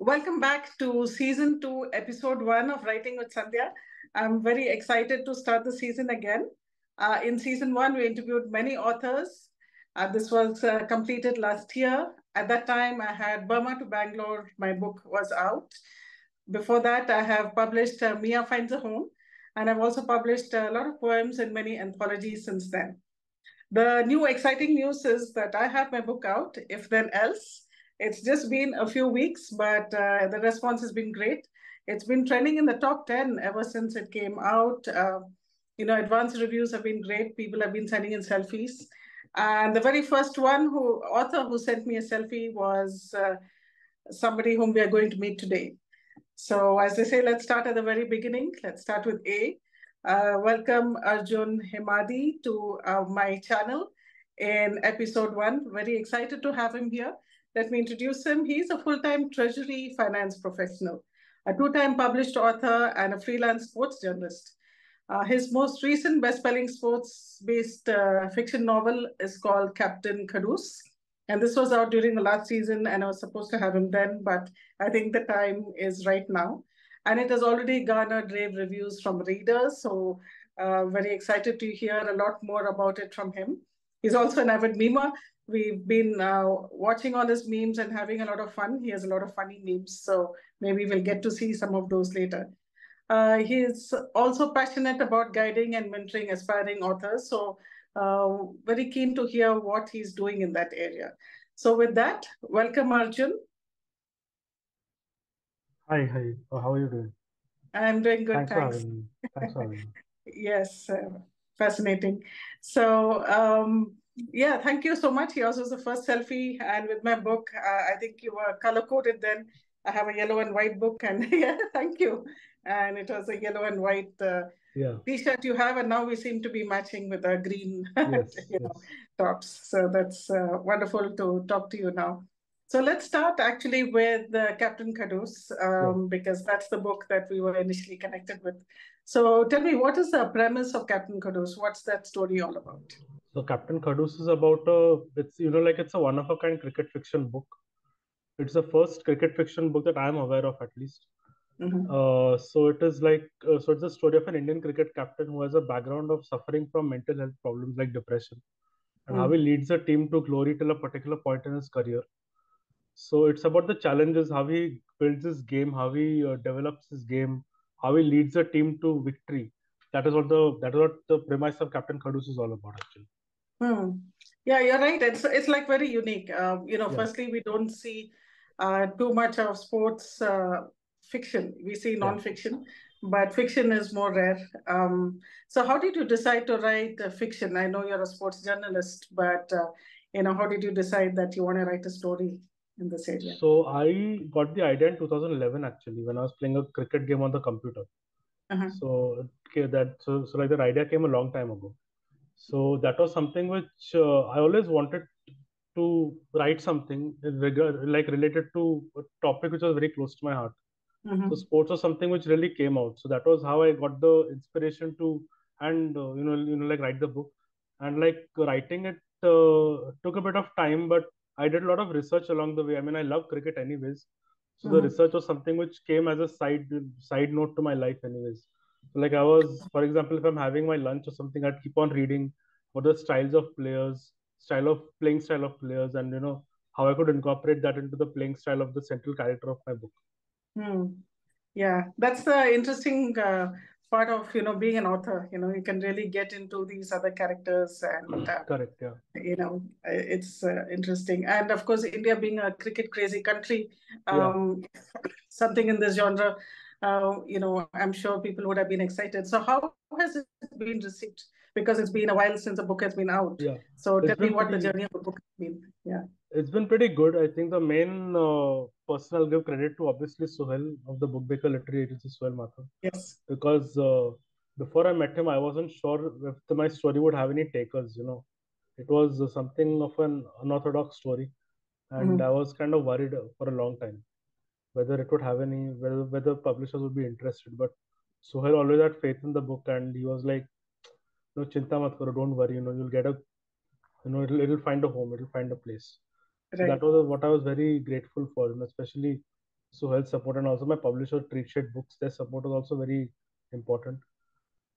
Welcome back to season 2, episode 1 of Writing with Sandhya. I'm very excited to start the season again. In season 1, we interviewed many authors. This was completed last year. At that time, I had Burma to Bangalore. My book was out. Before that, I have published Mia Finds a Home, and I've also published a lot of poems in many anthologies since then. The new exciting news is that I have my book out, If Then Else. It's just been a few weeks, but the response has been great. It's been trending in the top 10 ever since it came out. Advanced reviews have been great. People have been sending in selfies. And the very first author who sent me a selfie was somebody whom we are going to meet today. So as they say, let's start at the very beginning. Let's start with A. Welcome Arjun Hemmady to my channel in episode 1. Very excited to have him here. Let me introduce him. He's a full-time treasury finance professional, a two-time published author, and a freelance sports journalist. His most recent best-selling sports-based fiction novel is called Captain Khadoos. And this was out during the last season, and I was supposed to have him then, but I think the time is right now. And it has already garnered rave reviews from readers. So very excited to hear a lot more about it from him. He's also an avid memer. We've been watching all his memes and having a lot of fun. He has a lot of funny memes. So maybe we'll get to see some of those later. He's also passionate about guiding and mentoring aspiring authors. So very keen to hear what he's doing in that area. So with that, welcome Arjun. Hi. How are you doing? I'm doing good, Thanks for thanks. having me. Thanks for having me. Yes, fascinating. So, yeah, thank you so much. He also was the first selfie, and with my book, I think you were color coded then. I have a yellow and white book, and yeah, thank you. And it was a yellow and white Yeah. t-shirt you have, and now we seem to be matching with a green, Yes. you know, Yes. tops. So that's wonderful to talk to you now. So let's start actually with Captain Khadoos, Yeah. because that's the book that we were initially connected with. So tell me, what is the premise of Captain Khadoos? What's that story all about? So Captain Khadoos is about it's it's a one of a kind cricket fiction book. It's the first cricket fiction book that I am aware of, at least. Mm-hmm. So it is so it's a story of an Indian cricket captain who has a background of suffering from mental health problems like depression, and how he leads a team to glory till a particular point in his career. So it's about the challenges, how he builds his game, how he develops his game, how he leads a team to victory. That is what the premise of Captain Khadoos is all about, actually. Hmm. Yeah, you're right. It's like very unique. Yeah, Firstly, we don't see too much of sports fiction. We see yeah. non-fiction, but fiction is more rare. So how did you decide to write fiction? I know you're a sports journalist, but how did you decide that you want to write a story in this area? So I got the idea in 2011, actually, when I was playing a cricket game on the computer. Uh-huh. So okay, so like the idea came a long time ago. So that was something which I always wanted to write something related to a topic which was very close to my heart. So Mm-hmm. sports was something which really came out. So that was how I got the inspiration to and like write the book. And like writing it took a bit of time, but I did a lot of research along the way. I mean, I love cricket anyways. So the Mm-hmm. research was something which came as a side note to my life anyways. So like I was, for example, if I'm having my lunch or something, I'd keep on reading what the styles of players, style of players, and how I could incorporate that into the playing style of the central character of my book. Hmm. Yeah, that's the interesting part of being an author. You can really get into these other characters, and Correct, yeah. it's interesting. And of course, India being a cricket crazy country, Yeah. something in this genre, I'm sure people would have been excited. So how has it been received? Because it's been a while since the book has been out. Yeah, So it's tell me been what the pretty. journey of the book has been. Yeah. It's been pretty good. I think the main person I'll give credit to obviously Suhail of the Book Baker Literary Agency, Suhail Mathur, Yes. because before I met him, I wasn't sure if my story would have any takers. It was something of an unorthodox story, and I Mm-hmm. was kind of worried for a long time whether it would have any, whether publishers would be interested. But Suhail always had faith in the book, and he was like, "No, chinta mat karo, don't worry. You'll get a it'll find a home, it'll find a place." So that Right. was what I was very grateful for, especially Suhail's support, and also my publisher Treat Shade Books. Their support was also very important.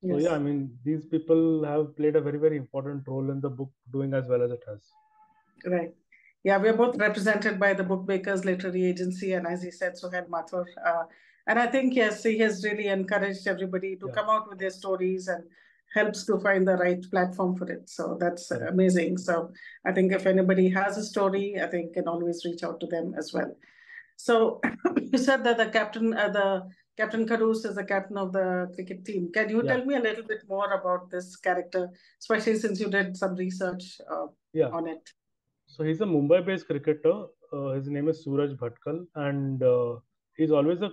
So yeah, I Yes. mean, these people have played a very, very important role in the book doing as well as it has. Right. Yeah, we're both represented by the Bookmakers Literary Agency, and as he said, Sohail Mathur. And I think, yes, he has really encouraged everybody to Yeah, come out with their stories and helps to find the right platform for it. So that's correct. amazing. So I think if anybody has a story, I think can always reach out to them as well. So you said that the Captain Khadoos is the captain of the cricket team. Can you Yeah, tell me a little bit more about this character, especially since you did some research yeah. on it? So he's a Mumbai-based cricketer. His name is Suraj Bhatkal, and he's always a.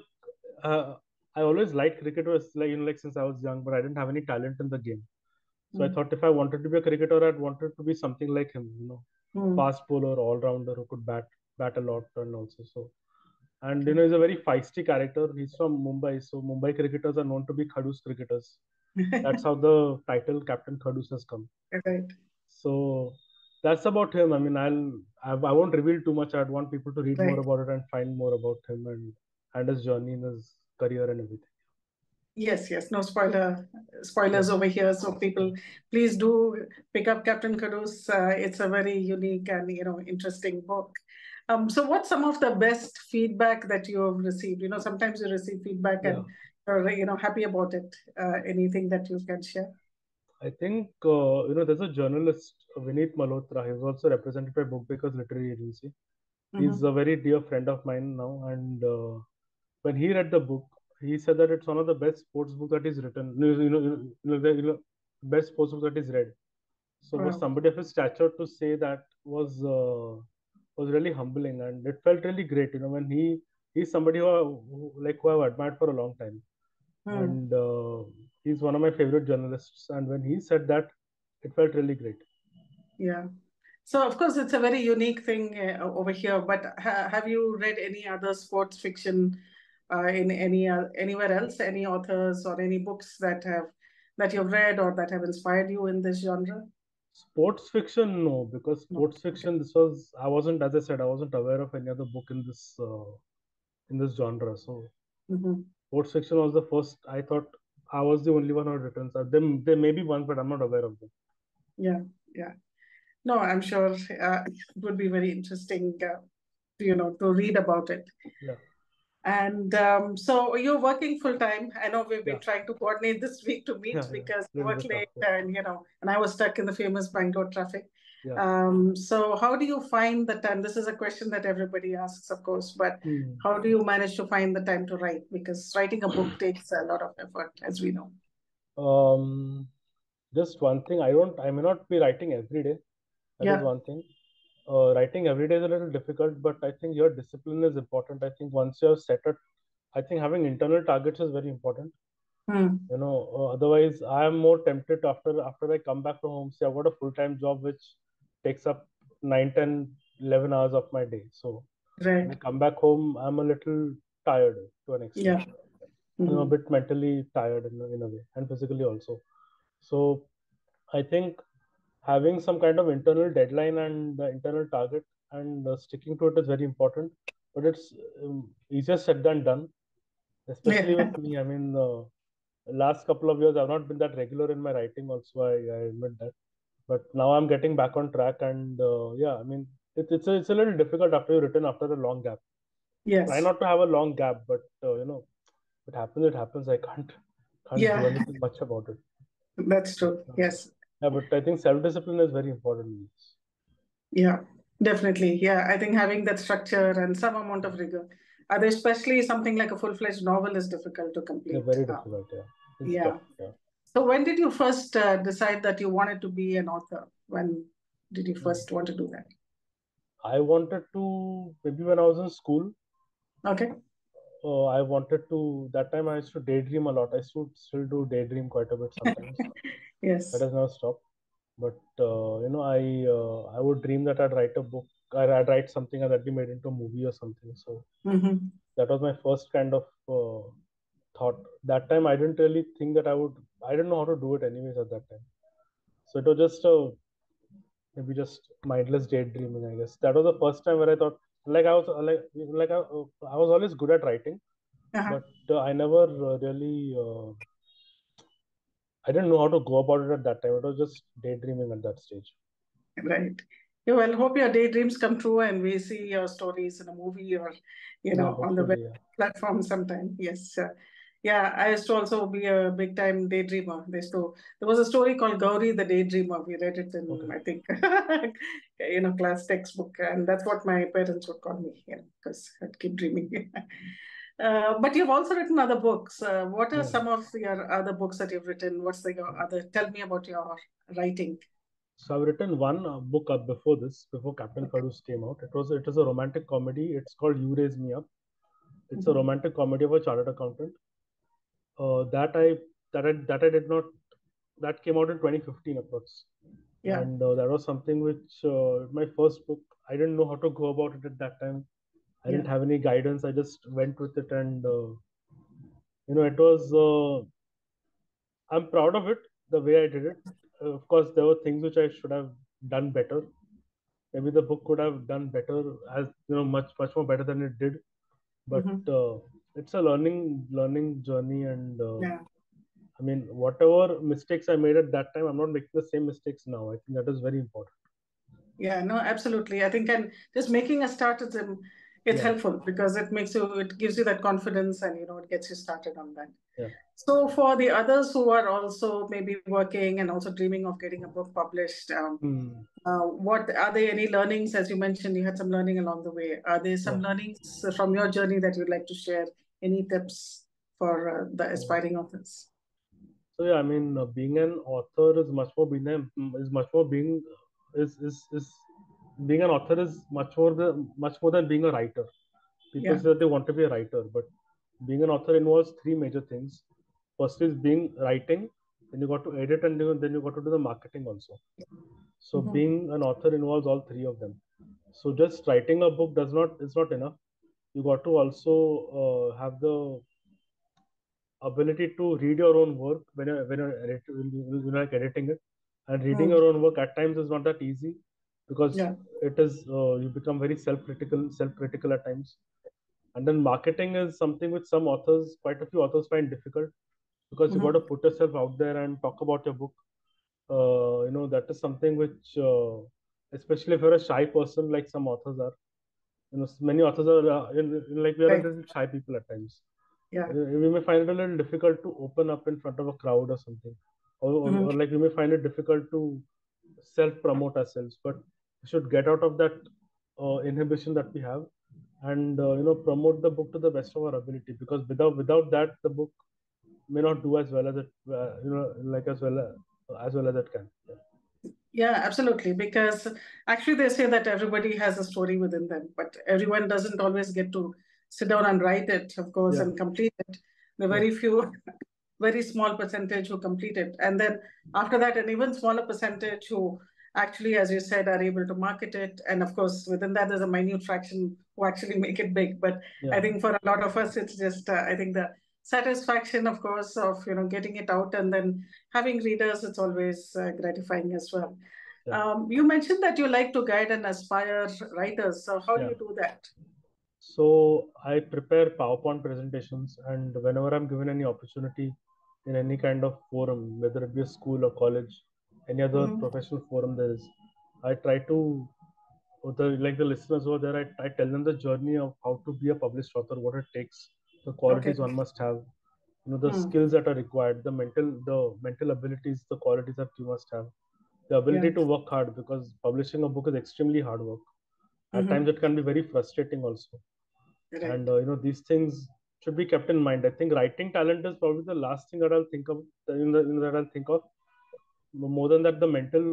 Uh, I always liked cricket, was like like since I was young, but I didn't have any talent in the game. So I Mm. thought if I wanted to be a cricketer, I'd wanted to be something like him, Mm. fast bowler, all rounder who could bat a lot, and also so. And Okay. he's a very feisty character. He's from Mumbai, so Mumbai cricketers are known to be Khadoos cricketers. That's how the title Captain Khadoos has come. Right. So that's about him. I mean, I won't reveal too much. I'd want people to read more Right. about it and find more about him and his journey in his career and everything. Yes, yes. No Yeah, spoilers over here. So yeah, people, please do pick up Captain Khadoos. It's a very unique and interesting book. So what's some of the best feedback that you have received? Sometimes you receive feedback yeah. and you're happy about it. Anything that you can share? I think there's a journalist Vineet Malhotra. He's also represented by Bookmakers Literary Agency. He's Mm-hmm. a very dear friend of mine now, and when he read the book, he said that it's one of the best sports book that he's written. Best sports book that he's read. So for Wow. somebody of his stature to say that was really humbling, and it felt really great. When he's somebody who I've admired for a long time, Hmm. and he's one of my favorite journalists. And when he said that, it felt really great. Yeah. So, of course, it's a very unique thing over here. But have you read any other sports fiction in anywhere else? Any authors or any books that you've read or that have inspired you in this genre? Sports fiction, no, because No. sports Okay. fiction, this was I wasn't, as I said, I wasn't aware of any other book in this genre. So Hmm. sports fiction was the first. I thought I was the only one who had written. So there may be one, but I'm not aware of them. Yeah. Yeah. No, I'm sure it would be very interesting, to read about it. Yeah, And so you're working full time. I know we've been yeah, trying to coordinate this week to meet yeah. because you Little work bit tough. late Yeah, and I was stuck in the famous Bangalore traffic. yeah. So how do you find the time? This is a question that everybody asks, of course, but Hmm. how do you manage to find the time to write? Because writing a book takes a lot of effort, as we know. Um, just one thing. I may not be writing every day. That is Yeah. one thing. Writing every day is a little difficult, but I think your discipline is important. I think once you have set it, I think having internal targets is very important. Hmm. Otherwise, I am more tempted after I come back from home. See, I've got a full time job which takes up 9, 10, 11 hours of my day. So when I Right. come back home, I'm a little tired to an extent. Yeah. I'm a Hmm. bit mentally tired in a way, and physically also. So I think having some kind of internal deadline and internal target and sticking to it is very important. But it's easier said than done, especially Yeah. with me. I mean, last couple of years I've not been that regular in my writing. Also, I admit that. But now I'm getting back on track, and yeah, I mean, it's a little difficult after you've written after a long gap. Try Yes. not to have a long gap, but it happens. It happens. I can't do Yeah. anything much about it. That's But, true. Yes. yeah, but I think self discipline is very important. Yeah, definitely. Yeah, I think having that structure and some amount of rigor, especially something like a full-fledged novel is difficult to Yeah, complete. very difficult. Yeah, it's Yeah. tough. Yeah. So when did you first decide that you wanted to be an author? When did you Hmm. first want to do that? I wanted to maybe when I was in school. Okay. I wanted to that time I used to daydream a lot. I still do daydream quite a bit sometimes. That Yes. has now stopped. But I would dream that I'd write a book. I'd write something and that'd be made into a movie or something. So Mm-hmm. that was my first kind of thought. That time I didn't really think that I would. I didn't know how to do it anyways at that time. So it was just maybe just mindless daydreaming. I guess that was the first time where I thought Like I was I was always good at writing, Uh-huh. but I never really I didn't know how to go about it at that time. It was just daydreaming at that stage. Right. Yeah, well, hope your daydreams come true and we see your stories in a movie or, Yeah, on the web hopefully, yeah. platform sometime. Yes. Yeah, I used to also be a big time daydreamer. There was a story called Gauri the Daydreamer. We read it in, Okay. I think, class textbook. And that's what my parents would call me, because I'd keep dreaming. But you've also written other books. What are Yeah. some of your other books that you've written? Your other? Tell me about your writing. So I've written one book up before this, before Captain Okay. Khadoos came out. It is a romantic comedy. It's called You Raise Me Up. It's a Mhm. romantic comedy of a chartered accountant. That I did not that came out in 2015 approx, Yeah. and that was something which my first book. I didn't know how to go about it at that time. I didn't Yeah. have any guidance. I just went with it, and it was. I'm proud of it the way I did it. Of course, there were things which I should have done better. Maybe the book could have done better, as much more better than it did. But Hmm. it's a learning journey, and Yeah. I mean, whatever mistakes I made at that time, I'm not making the same mistakes now. I think that is very important. Yeah. No, absolutely. I think, and just making a start it's Yeah, helpful because it gives you that confidence and it gets you started on that. yeah. So for the others who are also maybe working and also dreaming of getting a book published, Hmm. what are there any learnings? As you mentioned, you had some learning along the way. Are there some Yeah. learnings from your journey that you'd like to share? Any tips for the Uh, aspiring authors? so yeah, I mean, being an author is much more is much more being is being an author is much more than being a writer. People Yeah. say that they want to be a writer, but being an author involves three major things. First is being writing, then you got to edit, and then you got to do the marketing also. So Hmm. being an author involves all three of them. So just writing a book does not is not enough. You got to also have the ability to read your own work when you're like editing it, and reading Mm. your own work at times is not that easy, because Yeah. it is you become very self critical at times. And then marketing is something which quite a few authors find difficult, because you got Hmm. to put yourself out there and talk about your book. That is something which, especially if you're a shy person, like some authors are. Many authors are like we are a Right. little shy people at times. Yeah. We may find it a little difficult to open up in front of a crowd or something, Hmm. or like we may find it difficult to self promote ourselves. But we should get out of that inhibition that we have, and promote the book to the best of our ability, because without that, the book may not do as well as it like as well as it can. Yeah. Yeah, absolutely. Because actually, they say that everybody has a story within them, but everyone doesn't always get to sit down and write it, of course, Yeah. and complete it. The Yeah. very few, very small percentage who complete it. And then after that, an even smaller percentage who actually, as you said, are able to market it. And of course, within that, there's a minute fraction who actually make it big. But I Yeah. think for a lot of us, it's just, I think the satisfaction, of course, of, getting it out and then having readers, it's always gratifying as well. Yeah. You mentioned that you like to guide and aspire writers. So how do Yeah. you do that? So I prepare PowerPoint presentations, and whenever I'm given any opportunity in any kind of forum, whether it be a school or college, any other Hmm. professional forum there is, I try to, the listeners over there, I tell them the journey of how to be a published author, what it takes, the Okay. qualities one must have, the Hmm. skills that are required, the mental abilities, the qualities that you must have, the Yeah. ability to work hard, because publishing a book is extremely hard work. At times Hmm. it can be very frustrating also, and Right. these things should be kept in mind. I think writing talent is probably the last thing that I'll think of, that I'll think of. More than that, the mental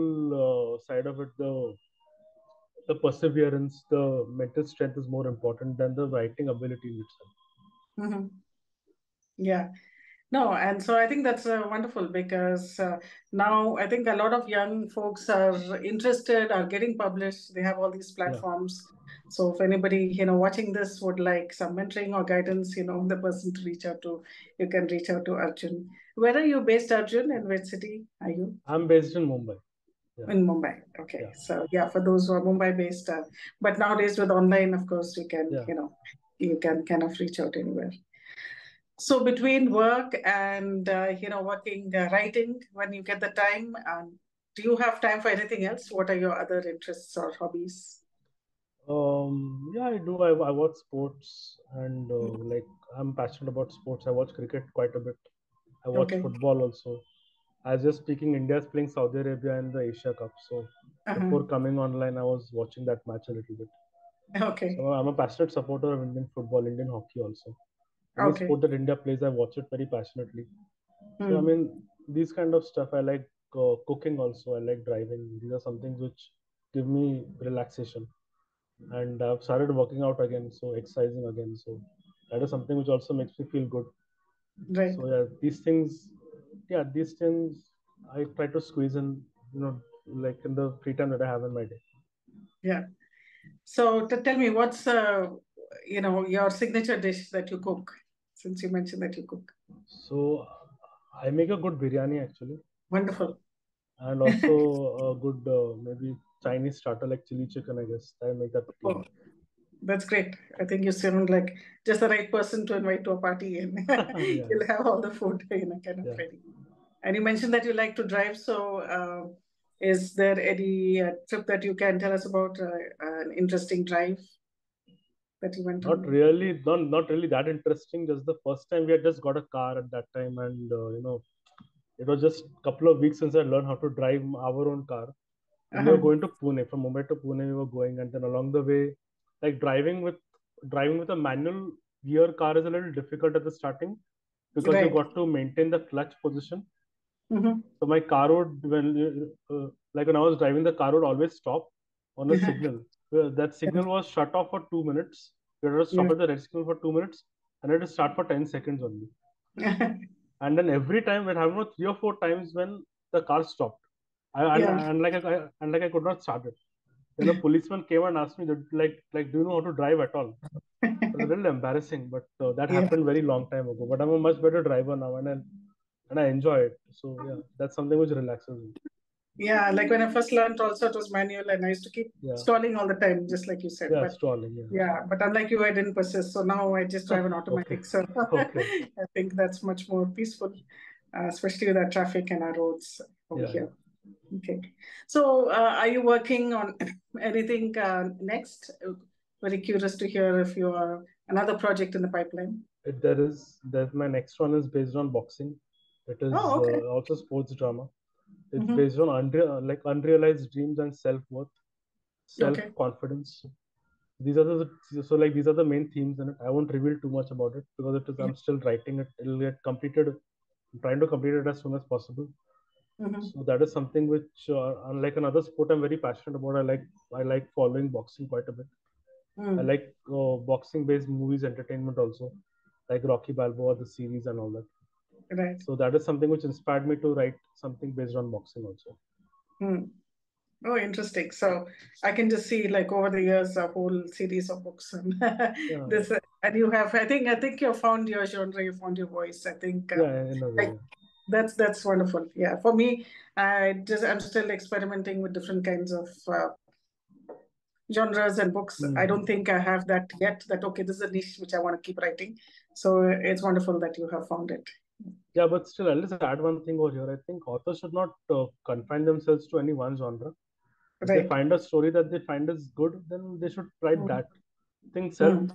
side of it, the perseverance, the mental strength is more important than the writing ability in itself. Hmm. Yeah. No, and so I think that's wonderful because now I think a lot of young folks are interested, are getting published. They have all these Yeah. platforms. So if anybody, watching this would like some mentoring or guidance, the person to reach out to, you can reach out to Arjun. Where are you based, Arjun? In which city are you? I'm based in Mumbai. In Mumbai. Okay. Yeah. So yeah, for those who are Mumbai based, but nowadays with online, of course, you can, Yeah. you can kind of reach out anywhere. So between work and, working, writing, when you get the time, do you have time for anything else? What are your other interests or hobbies? Yeah, I do. I watch sports, and like I'm passionate about sports. I watch cricket quite a bit. I watch Okay. football also. As you're speaking, India is playing Saudi Arabia in the Asia Cup. So Uh-huh. before coming online, I was watching that match a little bit. Okay. So I'm a passionate supporter of Indian football, Indian hockey also. Any Okay. sport that India plays, I watch it very passionately. So I Hmm. mean, these kind of stuff. I like cooking also. I like driving. These are some things which give me relaxation. And I've started working out again, so exercising again. So that is something which also makes me feel good. Right. So these things I try to squeeze in, like in the free time that I have in my day. Yeah. So tell me, what's your signature dish that you cook? Since you mentioned that you cook. So I make a good biryani actually, Wonderful. and also a good maybe Chinese starter like chili chicken. I guess I make that pretty Oh, well. that's great. I think you sound like just the right person to invite to a party, and Yeah, you'll have all the food, kind of yeah. ready. And you mentioned that you like to drive. So, is there any trip that you can tell us about, an interesting drive that you went Not on? really, not really that interesting. Just the first time we had just got a car at that time, and it was just a couple of weeks since I learned how to drive our own car. And we were Uh-huh. going to Pune. From Mumbai to Pune, we were going, and then along the way, like driving with a manual gear car is a little difficult at the starting because you Right. got to maintain the clutch position. Mm-hmm. So my car would like when I was driving, the car would always stop on a signal. That signal was shut off for 2 minutes. You had to stop Yeah. at the red signal for 2 minutes, and it had to start for 10 seconds only. And then every time when I don't know 3 or 4 times when the car stopped, Yeah. and like I could not start it. Then a policeman came and asked me that do you know how to drive at all? It was a little embarrassing, but that Yeah. happened very long time ago. But I'm a much better driver now, and I enjoy it. So yeah, that's something which relaxes me. Yeah. Like when I first learned, also it was manual, and I used to keep Yeah, stalling all the time, just like you said. yeah, But stalling. Yeah. yeah, but unlike you, I didn't persist. So now I just drive an Okay, automatic. So okay. I think that's much more peaceful, especially with our traffic and our roads over Yeah, yeah. here. Okay. So are you working on anything next? Very curious to hear if you are another project in the pipeline. There's my next one is based on boxing. It is Oh, okay. also sports drama. It's Mm-hmm. based on unrealized dreams and self-worth, Okay. self-confidence. These are the main themes in it. I won't reveal too much about it because it is Yeah. I'm still writing it. It'll get completed. I'm trying to complete it as soon as possible. Mm-hmm. So that is something which, unlike another sport, I'm very passionate about. I like following boxing quite a bit. I Mm. like boxing-based movies, entertainment also, like Rocky Balboa, the series, and all that. Right. So that is something which inspired me to write something based on boxing also. Mm. Oh, interesting. So I can just see like over the years a whole series of books and Yeah, this and you have I think you found your genre, you found your voice. I think yeah, in a I, way. that's wonderful. Yeah, for me, I'm still experimenting with different kinds of genres and books. I Hmm. don't think I have that yet. That okay, this is a niche which I want to keep writing. So it's wonderful that you have found it. Yeah, but still, I'll just add one thing over here. I think authors should not confine themselves to any one genre. If they Right. find a story that they find is good, then they should write Mm. that. I think Mm.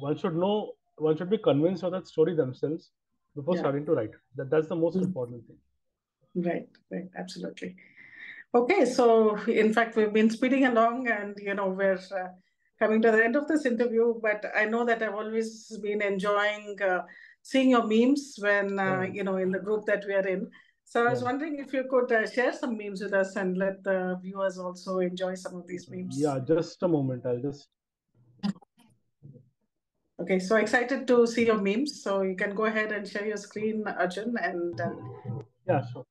one should be convinced of that story themselves before Yeah. starting to write. That's the most Mm. important thing. Right. Right. Absolutely. Okay, so in fact, we've been speeding along and, we're coming to the end of this interview, but I know that I've always been enjoying seeing your memes when, Yeah, in the group that we are in. So I was yeah, wondering if you could share some memes with us and let the viewers also enjoy some of these yeah. memes. Just a moment. I'll just Okay, so excited to see your memes. So you can go ahead and share your screen, Arjun, and yeah, sure.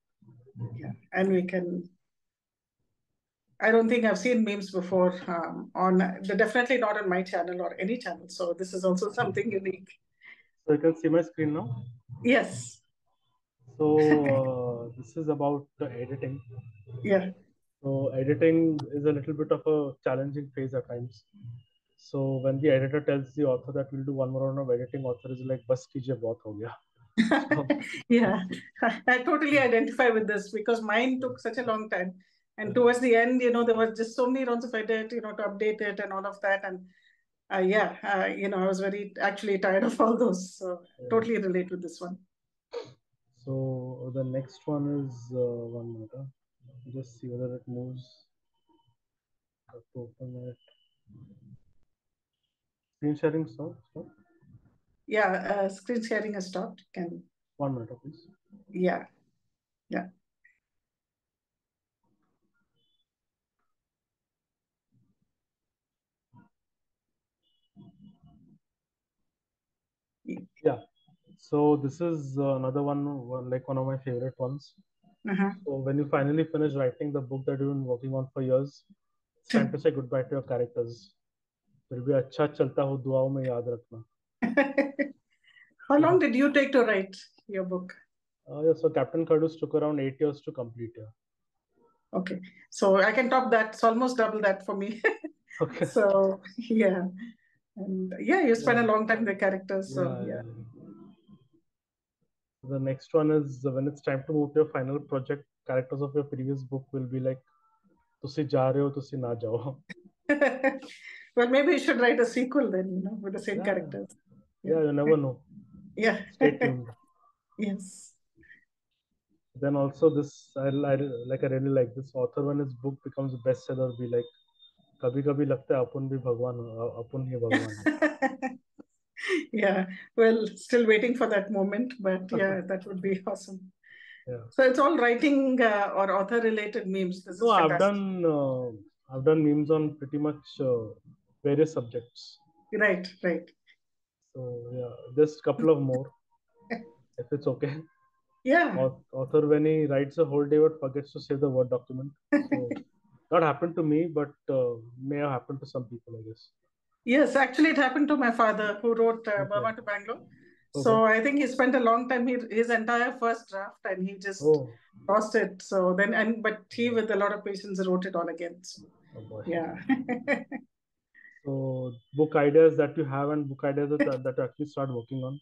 yeah, and we can. I don't think I've seen memes before they're definitely not on my channel or any channel. So this is also something unique. So you can see my screen now. Yes. So this is about the editing. Yeah. So editing is a little bit of a challenging phase at times. So when the editor tells the author that we'll do one more round of editing, author is like, "Bas kijiye, bahut ho gaya." So Yeah, I totally identify with this because mine took such a long time. And towards the end, there was just so many rounds of edit, to update it and all of that. And I was actually tired of all those. So totally relate with this one. So the next one is one minute. Just see whether it moves. Have to open it. Screen sharing stop. Yeah, screen sharing has stopped. 1 minute, please. Yeah. Yeah. So this is another one, like one of my favorite ones. Uh-huh. So when you finally finish writing the book that you've been working on for years, it's time to say goodbye to your characters. फिर भी अच्छा चलता हो दुआओं में याद रखना. How long did you take to write your book? Yeah, so Captain Khadoos took around 8 years to complete. Yeah. Okay, so I can top that. It's almost double that for me. Okay. So yeah, and yeah, you spend a long time with the characters. So yeah. The next one is when it's time to move to your final project, characters of your previous book will be like, "तुसी जा रहे हो, तुसी ना जाओ." Well, maybe you should write a sequel then, with the same Yeah, characters. yeah, you never know. Yeah. Stay tuned. Yes. Then also this, I really like this author when his book becomes a bestseller. Be like, कभी कभी लगता है अपन भी भगवान अपन ही भगवान है. Yeah. Well, still waiting for that moment, but yeah, that would be awesome. Yeah. So it's all writing or author related memes. This No, is fantastic. I've done memes on pretty much various subjects. Right. So yeah, just a couple of more, if it's okay. Yeah. Author when he writes a whole day but forgets to save the Word document. So not happened to me, but may have happened to some people, I guess. Yes, actually, it happened to my father who wrote Burma to Bangalore. So I think he spent a long time, his entire first draft, and he just lost it. So then, but he, with a lot of patience, wrote it all again. So, yeah. So book ideas that you have and book ideas that you actually start working on.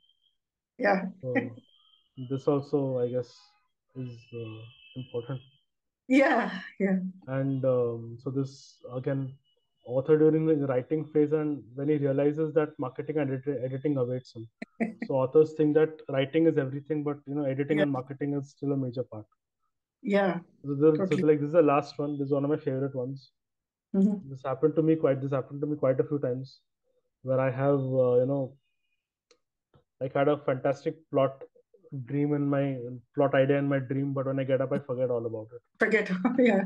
Yeah. So this also, I guess, is important. Yeah. And so this again, author during the writing phase, and when he realizes that marketing and editing awaits him. So authors think that writing is everything, but editing and marketing is still a major part. Yeah. So this is the last one. This is one of my favorite ones. Mm-hmm. This happened to me quite a few times, where I have like had a fantastic dream in my plot idea in my dream, but when I get up, I forget all about it. Forget. Yeah.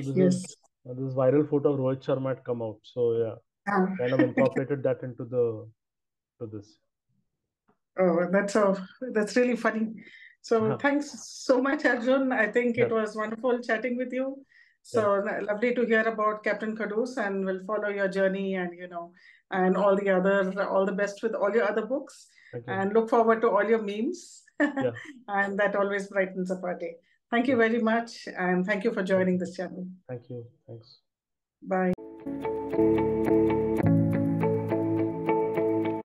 So this viral photo of Rohit Sharma had come out. So yeah, kind of incorporated that into this. Oh, that's really funny. So thanks so much, Arjun. I think it was wonderful chatting with you. So lovely to hear about Captain Khadoos, and we'll follow your journey and and all the best with all your other books. And look forward to all your memes. And that always brightens up our day. Thank you very much, and thank you for joining this channel. Thank you. Thanks. Bye.